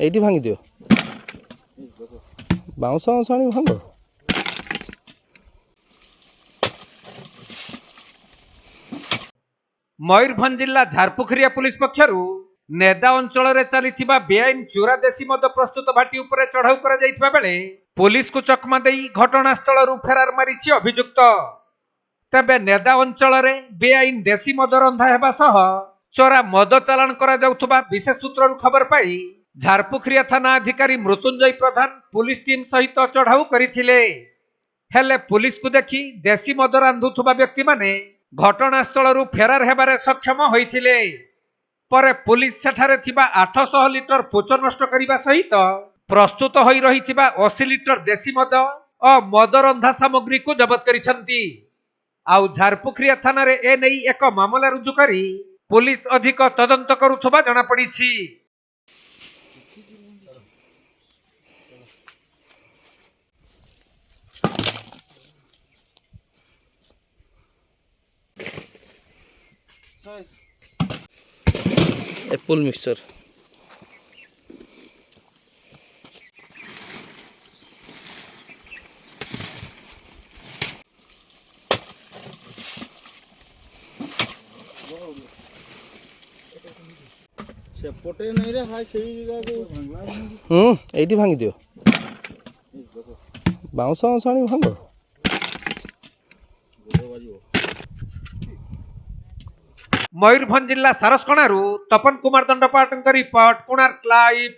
এইটি ভাঙি দিও বাউଁଶ ବାଉଁଶ ଆଣି ଭାଙ୍ଗ। ମୟୂରଭଞ୍ଜ ଜିଲ୍ଲା ଝାରପୁଖରିଆ ପୁଲିସ ପକ୍ଷରୁ ନେଦା ଅଞ୍ଚଳରେ ଚାଲିଥିବା ବେଆଇନ ଚୋରା ଦେଶୀ ମଦ ପ୍ରସ୍ତୁତ ଭାଟି ଉପରେ ଚଢାଉ କରାଯାଇଥିବା ବେଳେ ପୁଲିସକୁ ଚକମା ଦେଇ ଘଟଣାସ୍ଥଳରୁ ଫେରାର ମାରିଛି ଅଭିଯୁକ୍ତ। ତେବେ ନେଦା ଅଞ୍ଚଳରେ ବେଆଇନ ଦେଶୀ ମଦ ରନ୍ଧା ହେବା ସହ ଚୋରା ମଦ ଚାଲାଣ କରାଯାଉଥିବା ବିଶେଷ ସୂତ୍ରରୁ ଖବର ପାଇ ଝାରପୁଖରିଆ ଥାନା ଅଧିକାରୀ ମୃତ୍ୟୁଞ୍ଜୟ ପ୍ରଧାନ ପୁଲିସ ଟିମ୍ ସହିତ ଚଢାଉ କରିଥିଲେ। ହେଲେ ପୁଲିସକୁ ଦେଖି ଦେଶୀ ମଦ ରାନ୍ଧୁଥିବା ବ୍ୟକ୍ତିମାନେ ଘଟଣାସ୍ଥଳରୁ ଫେରାର ହେବାରେ ସକ୍ଷମ ହୋଇଥିଲେ। ପରେ ପୁଲିସ ସେଠାରେ ଥିବା 800 ଲିଟର ପୋଚ ନଷ୍ଟ କରିବା ସହିତ ପ୍ରସ୍ତୁତ ହୋଇ ରହିଥିବା 80 ଲିଟର ଦେଶୀ ମଦ ଓ ମଦ ରନ୍ଧା ସାମଗ୍ରୀକୁ ଜବତ କରିଛନ୍ତି। ଆଉ ଝାରପୁଖରିଆ ଥାନାରେ ଏନେଇ ଏକ ମାମଲା ରୁଜୁ କରି ପୁଲିସ ଅଧିକ ତଦନ୍ତ କରୁଥିବା ଜଣାପଡ଼ିଛି। एप्पल मिक्सचर ସେପଟେ ନାଇଁ ରେ ହାଇ ସେଇ ଜାଗାକୁ এইটি ভাঙি দিও ବାଉଁଶ ବାଉଁଶ ଆଣି ଭାଙ୍ଗ। ମୟୂରଭଞ୍ଜ ଜିଲ୍ଲା ସାରସକଣାରୁ ତପନ କୁମାର ଦଣ୍ଡପାଟଙ୍କ ରିପୋର୍ଟ, କୋଣାର୍କ ଲାଇଭ୍।